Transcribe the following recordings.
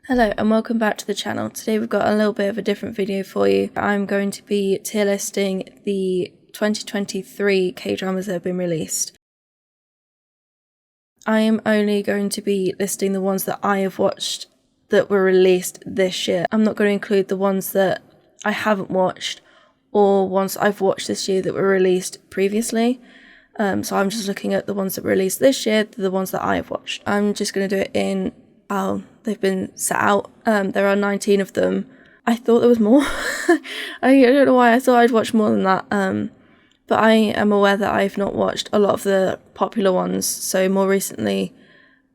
Hello and welcome back to the channel. Today we've got a little bit of a different video for you. I'm going to be tier listing the 2023 K-dramas that have been released. I am only going to be listing the ones that I have watched that were released this year. I'm not going to include the ones that I haven't watched or ones I've watched this year that were released previously. So I'm just looking at the ones that were released this year, the ones that I have watched. I'm just going to do it in how they've been set out. There are 19 of them. I thought there was more. I don't know why I thought I'd watch more than that. But I am aware that I've not watched a lot of the popular ones. So more recently,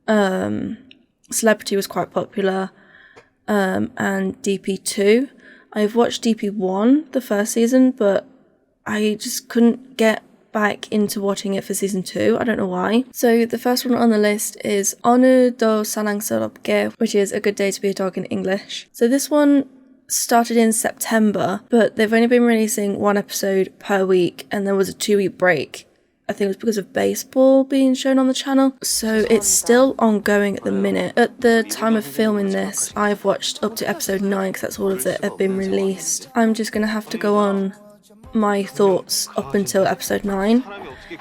Celebrity was quite popular, and DP2. I've watched DP1, the first season, but I just couldn't get back into watching it for season 2. I don't know why. So the first one on the list is 오늘도 사랑스럽게, which is A Good Day to Be a Dog in English. So this one started in September, but they've only been releasing one episode per week, and there was a 2-week break. I think it was because of baseball being shown on the channel. So it's still ongoing at the minute. At the time of filming this, I've watched up to episode 9 because that's all of it have been released. I'm just gonna have to go on my thoughts up until episode 9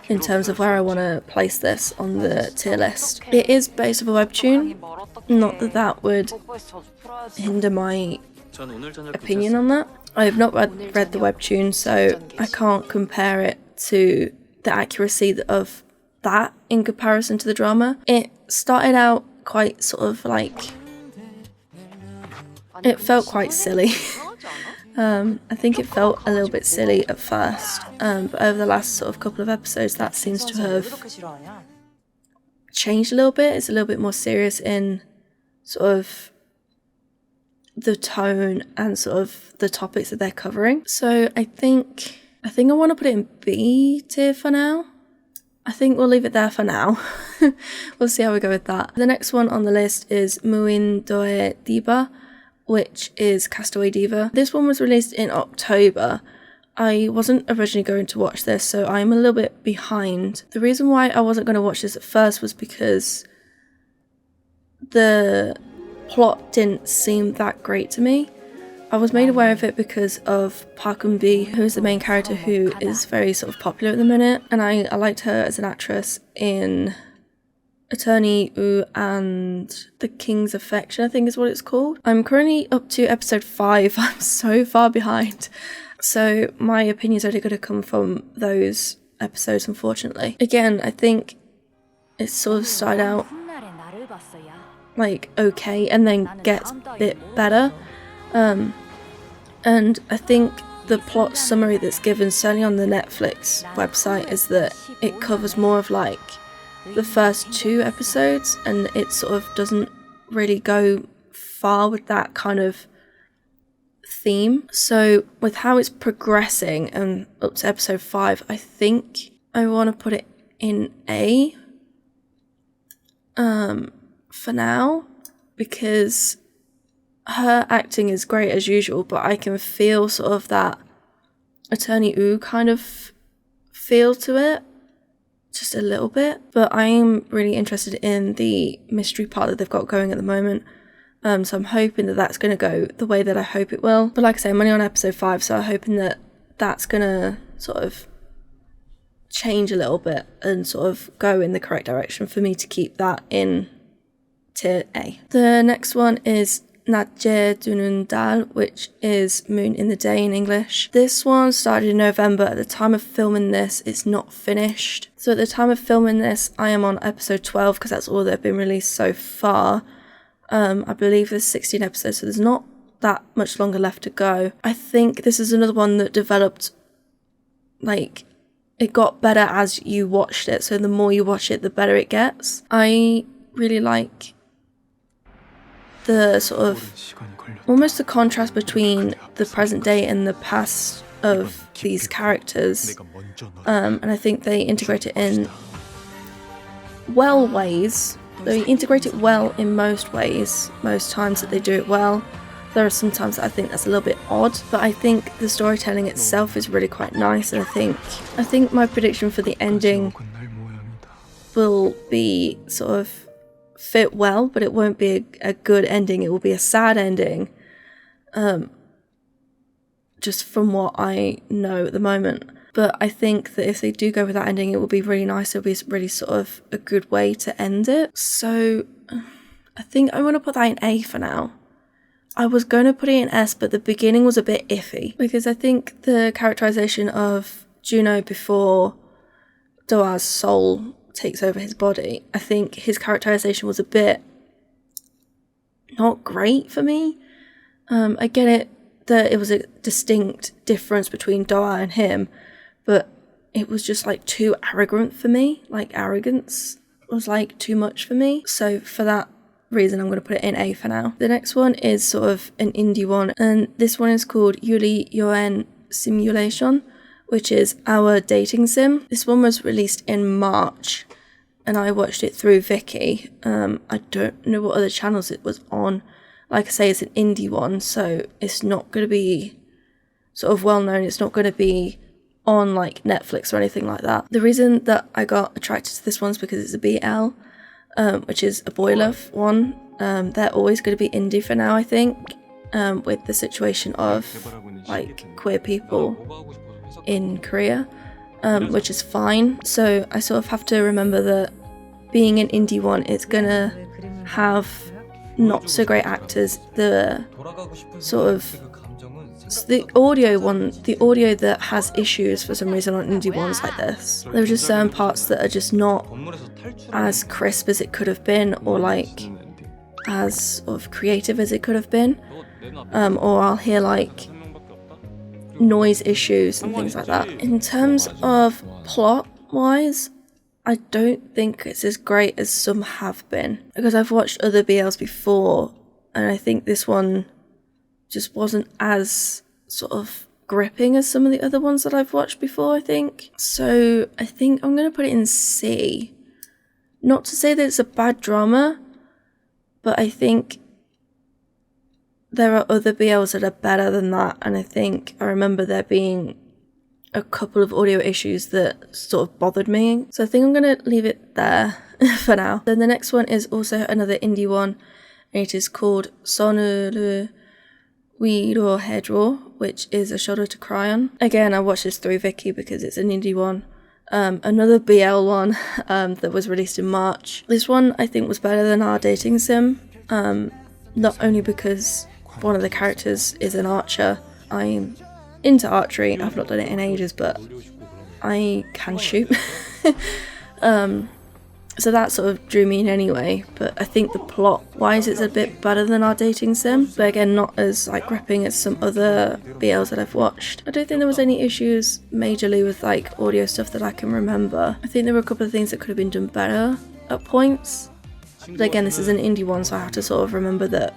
in terms of where I want to place this on the tier list. It is based off a webtoon, not that that would hinder my opinion on that. I have not read the webtoon, so I can't compare it to the accuracy of that in comparison to the drama. It started out quite sort of like, it felt quite silly. I think it felt a little bit silly at first, but over the last sort of couple of episodes that seems to have changed a little bit. It's a little bit more serious in sort of the tone and sort of the topics that they're covering. So I think I want to put it in B tier for now. I think we'll leave it there for now. We'll see how we go with that. The next one on the list is Muin Doe Diba, which is Castaway Diva. This one was released in October. I wasn't originally going to watch this, so I'm a little bit behind. The reason why I wasn't going to watch this at first was because the plot didn't seem that great to me. I was made aware of it because of Park Eun-bi, who is the main character, who is very sort of popular at the minute, and I liked her as an actress in Attorney Woo and The King's Affection, I think is what it's called. I'm currently up to episode 5. I'm so far behind. So my opinion's only going to come from those episodes, unfortunately. Again, I think it sort of started out like okay and then gets a bit better. And I think the plot summary that's given, certainly on the Netflix website, is that it covers more of like the first 2 episodes, and it sort of doesn't really go far with that kind of theme. So with how it's progressing and up to episode 5, I think I want to put it in A for now, because her acting is great as usual, but I can feel sort of that Attorney Woo kind of feel to it, just a little bit. But I am really interested in the mystery part that they've got going at the moment, so I'm hoping that that's going to go the way that I hope it will. But like I say, I'm only on episode 5, so I'm hoping that that's going to sort of change a little bit and sort of go in the correct direction for me to keep that in tier A. The next one is 낮에 두는 달, which is Moon in the Day in English. This one started in November. At the time of filming this, it's not finished. So at the time of filming this, I am on episode 12 because that's all that have been released so far. I believe there's 16 episodes, so there's not that much longer left to go. I think this is another one that developed, like, it got better as you watched it. So the more you watch it, the better it gets. I really like the sort of almost the contrast between the present day and the past of these characters, and I think they integrate it in well ways. They integrate it well in most ways. Most times that they do it well. There are some times that I think that's a little bit odd, but I think the storytelling itself is really quite nice, and I think my prediction for the ending will be sort of fit well, but it won't be a good ending. It will be a sad ending. Just from what I know at the moment. But I think that if they do go with that ending, it will be really nice. It'll be really sort of a good way to end it. So I think I want to put that in A for now. I was going to put it in S, but the beginning was a bit iffy because I think the characterization of Juno before Doa's soul takes over his body, I think his characterization was a bit not great for me. I get it that it was a distinct difference between Doa and him, but it was just like too arrogant for me. Like arrogance was like too much for me. So for that reason, I'm going to put it in A for now. The next one is sort of an indie one, and this one is called Yuli Yen Simulation, which is our dating sim. This one was released in March, and I watched it through Vicky. I don't know what other channels it was on. Like I say, it's an indie one, so it's not going to be sort of well known. It's not going to be on like Netflix or anything like that. The reason that I got attracted to this one is because it's a BL, which is a boy love one. They're always going to be indie for now, I think, with the situation of like queer people in Korea, which is fine. So I sort of have to remember that being an indie one, it's gonna have not so great actors. The sort of the audio that has issues for some reason on indie ones like this. There are just certain parts that are just not as crisp as it could have been, or like as sort of creative as it could have been. Or I'll hear like noise issues and things like that. In terms of plot wise, I don't think it's as great as some have been, because I've watched other BLs before and I think this one just wasn't as sort of gripping as some of the other ones that I've watched before, I think. So I think I'm going to put it in C. Not to say that it's a bad drama, but I think there are other BLs that are better than that, and I think I remember there being a couple of audio issues that sort of bothered me. So I think I'm going to leave it there for now. Then the next one is also another indie one, and it is called Sonuru Wiro Hedro, which is a shoulder to cry on. Again, I watched this through Vicky because it's an indie one. Another BL one that was released in March. This one I think was better than our dating sim, not only because one of the characters is an archer. I'm into archery. I've not done it in ages, but I can shoot. So that sort of drew me in anyway, but I think the plot wise it's a bit better than our dating sim, but again not as like gripping as some other BLs that I've watched. I don't think there was any issues majorly with like audio stuff that I can remember. I think there were a couple of things that could have been done better at points, but again this is an indie one, so I have to sort of remember that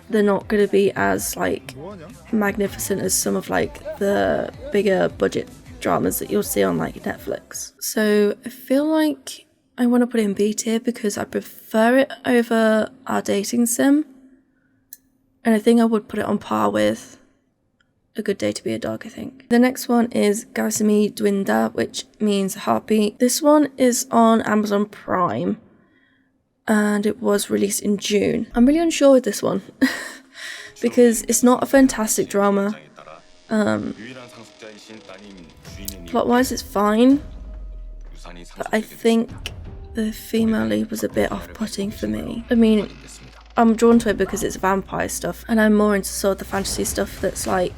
they're not going to be as like magnificent as some of like the bigger budget dramas that you'll see on like Netflix. So I feel like I want to put it in B tier because I prefer it over our dating sim, and I think I would put it on par with A Good Day to Be a Dog, I think. The next one is Garsumi Dwinda, which means heartbeat. This one is on Amazon Prime and it was released in June. I'm really unsure with this one because it's not a fantastic drama. Plot-wise it's fine, but I think the female lead was a bit off-putting for me. I mean, I'm drawn to it because it's vampire stuff, and I'm more into sort of the fantasy stuff that's like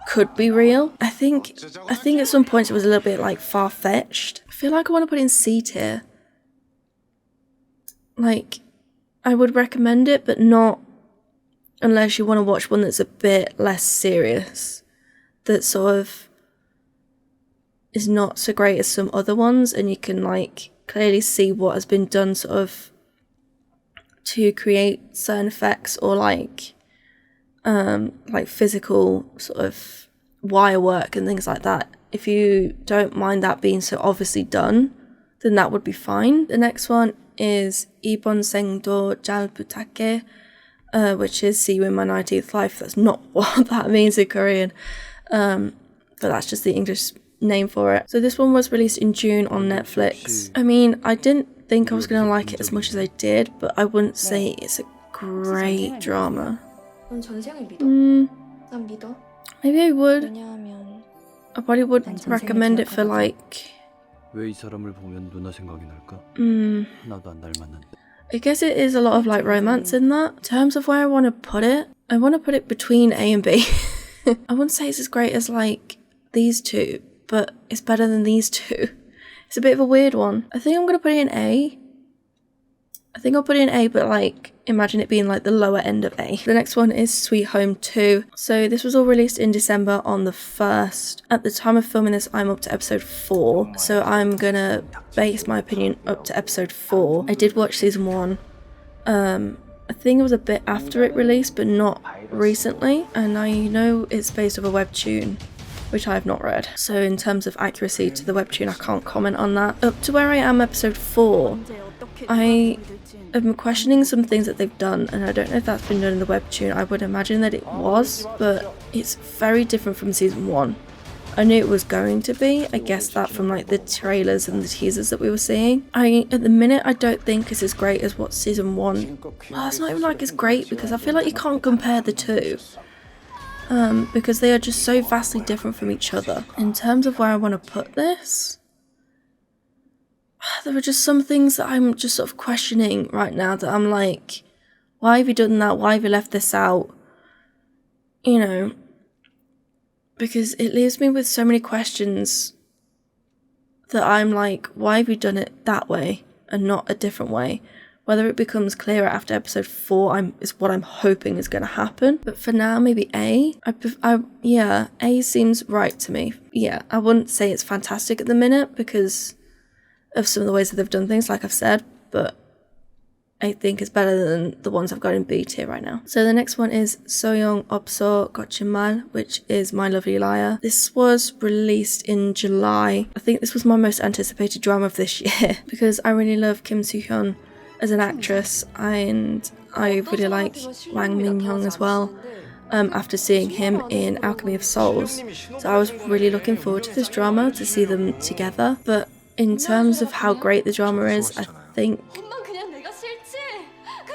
could be real. I think at some points it was a little bit like far-fetched. I feel like I want to put it in C tier. Like, I would recommend it, but not unless you want to watch one that's a bit less serious, that sort of is not so great as some other ones, and you can like clearly see what has been done sort of to create certain effects, or like physical sort of wire work and things like that. If you don't mind that being so obviously done, then that would be fine. The next one is Ibon Sengdo Jal Butake, which is See You in My 19th Life. That's not what that means in Korean, but that's just the English name for it. So this one was released in June on Netflix. I mean, I didn't think I was going to like it as much as I did, but I wouldn't say it's a great drama. Maybe I would. I probably would recommend it for like... I guess it is a lot of like romance in that. In terms of where I want to put it, I want to put it between A and B. I wouldn't say it's as great as like these two, but it's better than these two. It's a bit of a weird one. I think I'm going to put it in A. I think I'll put it in A, but like imagine it being like the lower end of A. The next one is Sweet Home 2. So this was all released in December on the 1st. At the time of filming this, I'm up to episode 4. So I'm gonna base my opinion up to episode 4. I did watch season 1. I think it was a bit after it released, but not recently. And I know it's based off a webtoon, which I have not read. So in terms of accuracy to the webtoon, I can't comment on that. Up to where I am episode 4, I am questioning some things that they've done, and I don't know if that's been done in the webtoon. I would imagine that it was, but it's very different from season 1. I knew it was going to be. I guessed that from like the trailers and the teasers that we were seeing. At the minute, I don't think it's as great as what season 1. Well, it's not even like it's great, because I feel like you can't compare the two. Because they are just so vastly different from each other. In terms of where I want to put this, there are just some things that I'm just sort of questioning right now, that I'm like, why have you done that? Why have you left this out? You know, because it leaves me with so many questions that I'm like, why have you done it that way and not a different way? Whether it becomes clearer after episode 4 is what I'm hoping is going to happen. But for now, maybe A. Yeah, A seems right to me. Yeah, I wouldn't say it's fantastic at the minute because of some of the ways that they've done things, like I've said, but I think it's better than the ones I've got in B tier right now. So the next one is Soyoung Opso Gochimal, which is My Lovely Liar. This was released in July. I think this was my most anticipated drama of this year because I really love Kim Soo-hyun as an actress, and I really like Wang Min-young as well, after seeing him in Alchemy of Souls. So I was really looking forward to this drama, to see them together. But in terms of how great the drama is, I think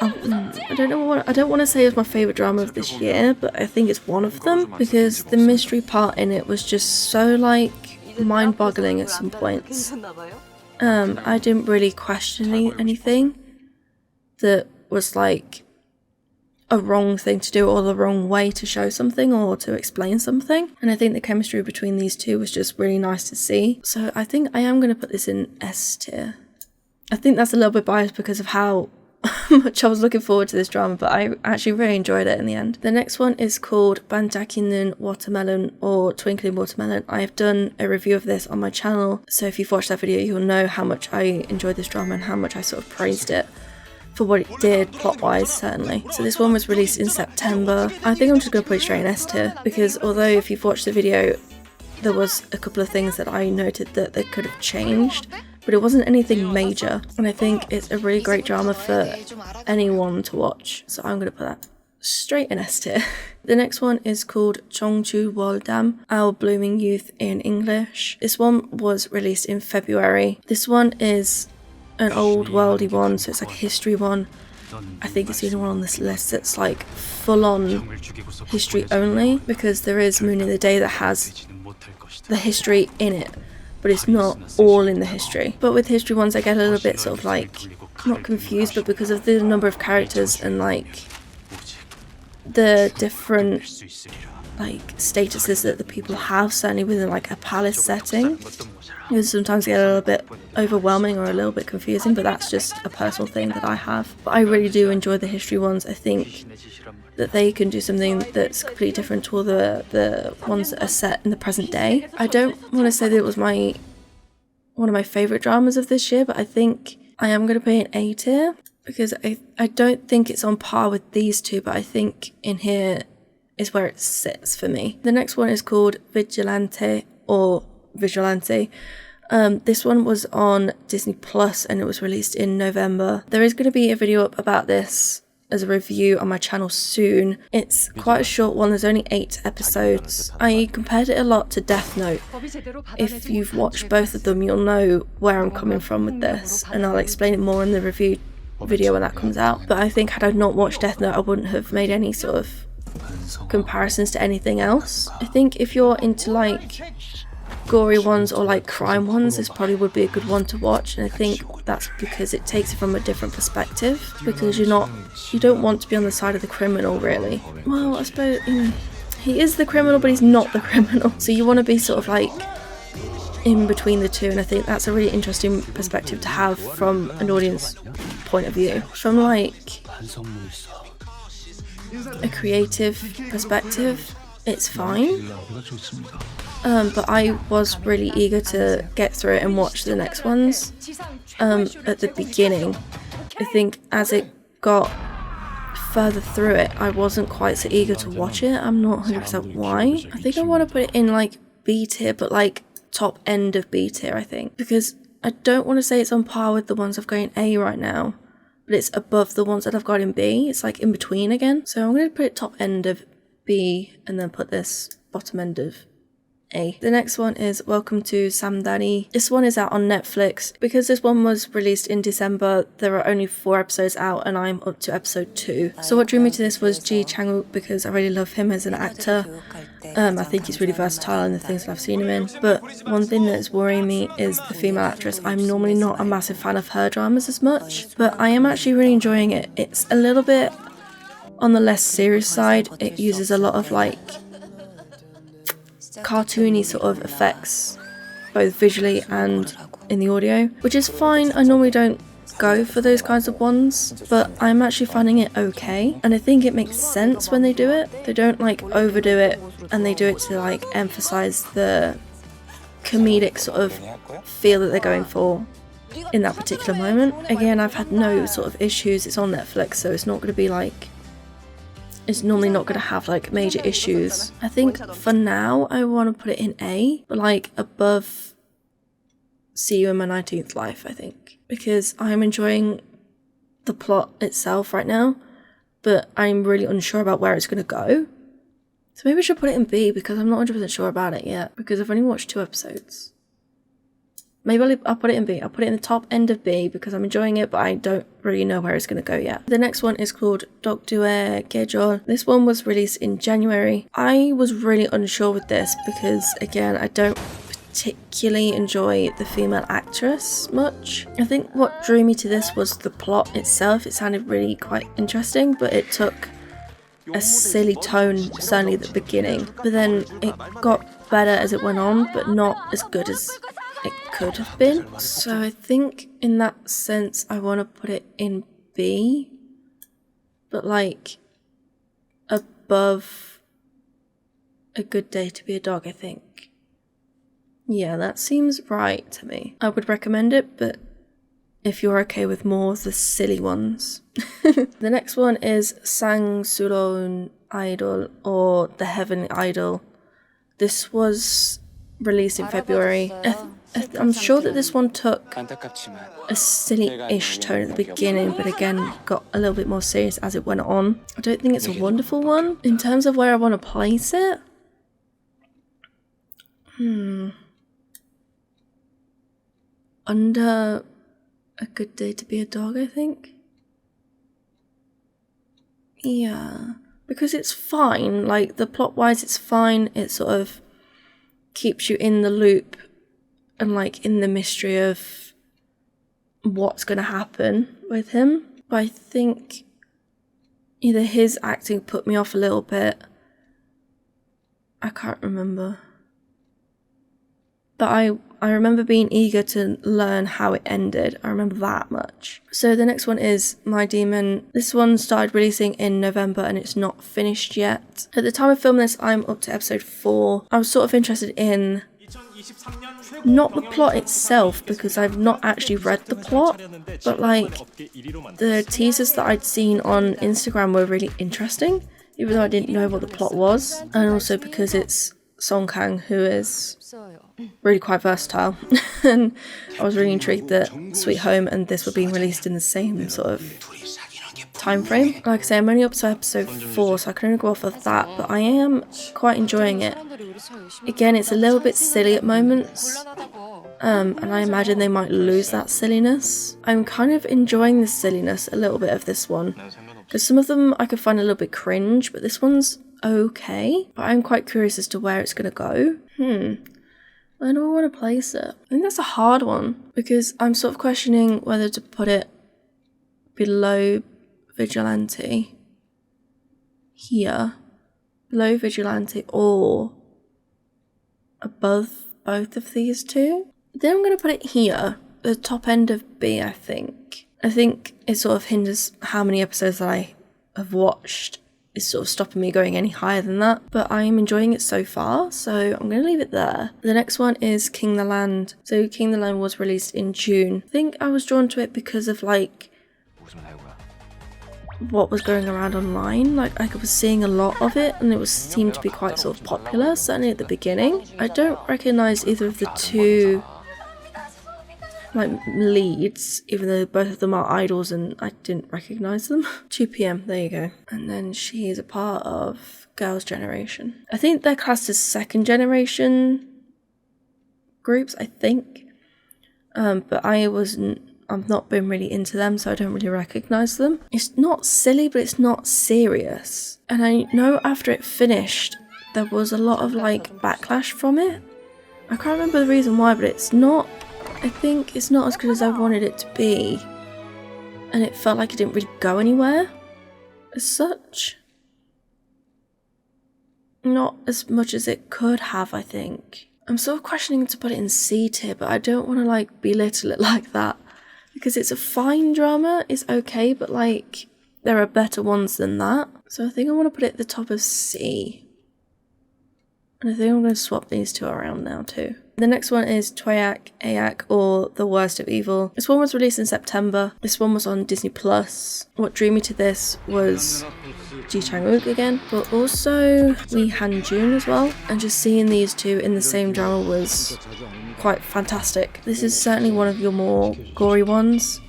I don't want to say it's my favourite drama of this year, but I think it's one of them, because the mystery part in it was just so like mind-boggling at some points. I didn't really question anything that was like a wrong thing to do or the wrong way to show something or to explain something. And I think the chemistry between these two was just really nice to see. So I think I am going to put this in S tier. I think that's a little bit biased because of how much I was looking forward to this drama, but I actually really enjoyed it in the end. The next one is called Banjakin Watermelon, or Twinkling Watermelon. I have done a review of this on my channel, so if you've watched that video, you'll know how much I enjoyed this drama and how much I sort of praised it for what it did, plot-wise, certainly. So this one was released in September. I think I'm just going to put it straight in S tier, because although if you've watched the video, there was a couple of things that I noted that they could have changed, but it wasn't anything major, and I think it's a really great drama for anyone to watch, so I'm going to put that straight in S tier. The next one is called Chonguwalam, Our Blooming Youth in English. This one was released in February. This one is an old worldy one, so it's like a history one. I think it's the only one on this list that's like full-on history only, because there is Moon in the Day that has the history in it, but it's not all in the history. But with history ones, I get a little bit sort of like, not confused, but because of the number of characters and like the different like statuses that the people have, certainly within like a palace setting, it sometimes get a little bit overwhelming or a little bit confusing, but that's just a personal thing that I have. But I really do enjoy the history ones. I think that they can do something that's completely different to all the ones that are set in the present day. I don't want to say that it was one of my favourite dramas of this year, but I think I am going to put it in A tier, because I don't think it's on par with these two, but I think in here is where it sits for me. The next one is called Vigilante, or Vigilante. This one was on Disney Plus and it was released in November. There is going to be a video up about this as a review on my channel soon. It's quite a short one, there's only 8 episodes. I compared it a lot to Death Note. If you've watched both of them, you'll know where I'm coming from with this, and I'll explain it more in the review video when that comes out. But I think had I not watched Death Note, I wouldn't have made any sort of comparisons to anything else. I think if you're into like gory ones or like crime ones, this probably would be a good one to watch, and I think that's because it takes it from a different perspective, because you don't want to be on the side of the criminal really. Well, I suppose he is the criminal, but he's not the criminal, so you want to be sort of like in between the two, and I think that's a really interesting perspective to have from an audience point of view. From like a creative perspective, it's fine. But I was really eager to get through it and watch the next ones. At the beginning, I think as it got further through it, I wasn't quite so eager to watch it. I'm not 100% why. I think I want to put it in like B tier, but like top end of B tier, I think. Because I don't want to say it's on par with the ones I've got in A right now, but it's above the ones that I've got in B. It's like in between again. So I'm going to put it top end of B and then put this bottom end of A. The next one is Welcome to Samdong. This one is out on Netflix. Because this one was released in December, there are only 4 episodes out and I'm up to episode 2. So what drew me to this was Ji Chang-wook, because I really love him as an actor. I think he's really versatile in the things that I've seen him in. But one thing that's worrying me is the female actress. I'm normally not a massive fan of her dramas as much, but I am actually really enjoying it. It's a little bit on the less serious side. It uses a lot of like cartoony sort of effects, both visually and in the audio, which is fine. I normally don't go for those kinds of ones, but I'm actually finding it okay, and I think it makes sense when they do it. They don't like overdo it, and they do it to like emphasize the comedic sort of feel that they're going for in that particular moment. Again, I've had no sort of issues. It's on Netflix, so it's not going to be like, it's normally not going to have like major issues. I think for now I want to put it in A, but like above See You in My 19th Life, I think, because I'm enjoying the plot itself right now, but I'm really unsure about where it's going to go. So maybe I should put it in B, because I'm not 100% sure about it yet, because I've only watched 2 episodes. Maybe I'll put it in B. I'll put it in the top end of B because I'm enjoying it, but I don't really know where it's going to go yet. The next one is called Dokdue Gejo. This one was released in January. I was really unsure with this because, again, I don't particularly enjoy the female actress much. I think what drew me to this was the plot itself. It sounded really quite interesting, but it took a silly tone, certainly at the beginning. But then it got better as it went on, but not as good as it could have been. So I think in that sense I want to put it in B, but like above A Good Day to Be a Dog, I think. Yeah, that seems right to me. I would recommend it, but if you're okay with more of the silly ones. The next one is Sangsuron Idol, or The Heaven Idol. This was released in February. I'm sure that this one took a silly-ish tone at the beginning, but again got a little bit more serious as it went on. I don't think it's a wonderful one. In terms of where I want to place it, under A Good Day to Be a Dog, I think. Yeah, because it's fine. Like, the plot-wise, it's fine. It sort of keeps you in the loop and like in the mystery of what's going to happen with him. But I think either his acting put me off a little bit. I can't remember. But I remember being eager to learn how it ended. I remember that much. So the next one is My Demon. This one started releasing in November and it's not finished yet. At the time of filming this, I'm up to episode 4. I was sort of interested in not the plot itself, because I've not actually read the plot, but like the teasers that I'd seen on Instagram were really interesting, even though I didn't know what the plot was, and also because it's Song Kang, who is really quite versatile. And I was really intrigued that Sweet Home and this were being released in the same sort of time frame. Like I say, I'm only up to episode 4, so I can only go off of that, but I am quite enjoying it. Again, it's a little bit silly at moments, and I imagine they might lose that silliness. I'm kind of enjoying the silliness a little bit of this one, because some of them I could find a little bit cringe, but this one's okay. But I'm quite curious as to where it's going to go. Where do I want to place it? I think that's a hard one, because I'm sort of questioning whether to put it below Vigilante, here, below Vigilante, or above both of these two. Then I'm going to put it here, the top end of B, I think. I think it sort of hinders how many episodes that I have watched. Is sort of stopping me going any higher than that, but I am enjoying it so far, so I'm going to leave it there. The next one is King the Land. So King the Land was released in June. I think I was drawn to it because of like what was going around online. Like I was seeing a lot of it, and it seemed to be quite sort of popular, certainly at the beginning. I don't recognise either of the two like leads, even though both of them are idols and I didn't recognise them. 2 PM, there you go. And then she is a part of Girls' Generation. I think they're classed as second generation groups, I think. But I've not been really into them, so I don't really recognise them. It's not silly, but it's not serious. And I know after it finished, there was a lot of like backlash from it. I can't remember the reason why, but I think it's not as good as I wanted it to be, and it felt like it didn't really go anywhere as such. Not as much as it could have, I think. I'm sort of questioning to put it in C tier, but I don't want to like belittle it like that, because it's a fine drama, it's okay, but like there are better ones than that. So I think I want to put it at the top of C. And I think I'm going to swap these two around now too. The next one is Toyak Ayak, or The Worst of Evil. This one was released in September. This one was on Disney+. What drew me to this was Ji Chang-wook again, but also Lee Han-jun as well. And just seeing these two in the same drama was quite fantastic. This is certainly one of your more gory ones.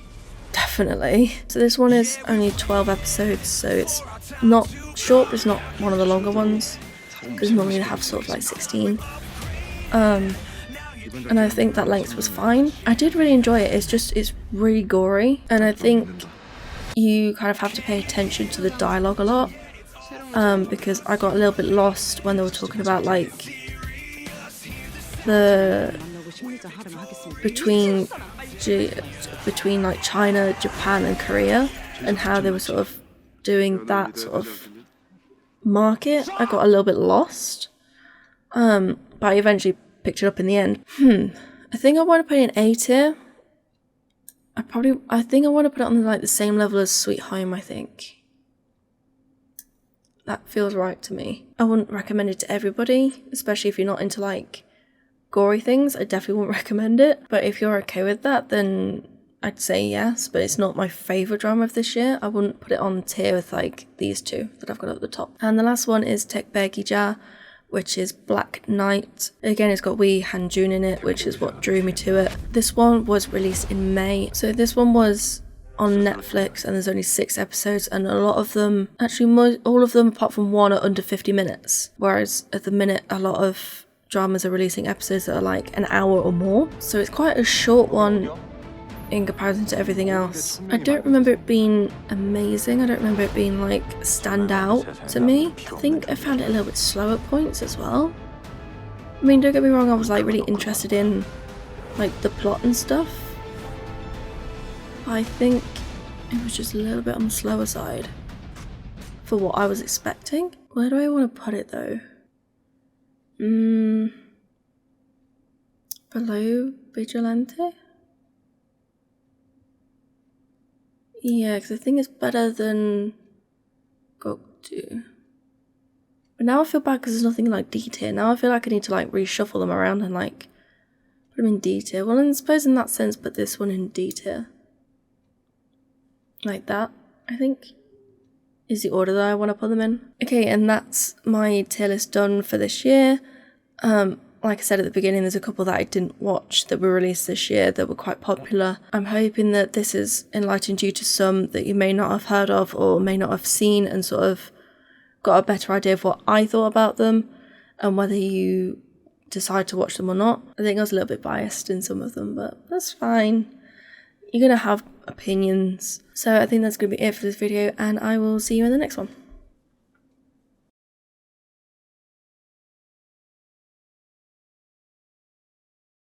Definitely. So this one is only 12 episodes, so it's not short, but it's not one of the longer ones, because normally they have sort of like 16. And I think that length was fine. I did really enjoy it. It's really gory, and I think you kind of have to pay attention to the dialogue a lot, because I got a little bit lost when they were talking about like the between like China, Japan and Korea, and how they were sort of doing that sort of market. I got a little bit lost, but I eventually picked it up in the end. I think I want to put it in A tier. I think I want to put it on like the same level as Sweet Home, I think. That feels right to me. I wouldn't recommend it to everybody, especially if you're not into like gory things. I definitely wouldn't recommend it. But if you're okay with that, then I'd say yes, but it's not my favourite drama of this year. I wouldn't put it on tier with like these two that I've got at the top. And the last one is Tekbaegija, which is Black Knight. Again, it's got Wee Han-jun in it, which is what drew me to it. This one was released in May. So this one was on Netflix, and there's only 6 episodes, and a lot of them, actually all of them apart from one, are under 50 minutes. Whereas at the minute, a lot of dramas are releasing episodes that are like an hour or more. So it's quite a short one in comparison to everything else. I don't remember it being amazing. I don't remember it being like stand out to me. I think I found it a little bit slow at points as well. I mean, don't get me wrong, I was like really interested in like the plot and stuff, but I think it was just a little bit on the slower side for what I was expecting. Where do I want to put it though? Below Vigilante? Yeah, because I think it's better than Goktu. But now I feel bad because there's nothing like D tier. Now I feel like I need to like reshuffle them around and like put them in D tier. Well, I suppose in that sense, put this one in D tier. Like that, I think, is the order that I want to put them in. Okay, and that's my tier list done for this year. like I said at the beginning, there's a couple that I didn't watch that were released this year that were quite popular. I'm hoping that this has enlightened you to some that you may not have heard of or may not have seen, and sort of got a better idea of what I thought about them and whether you decide to watch them or not. I think I was a little bit biased in some of them, but that's fine. You're going to have opinions. So I think that's going to be it for this video, and I will see you in the next one.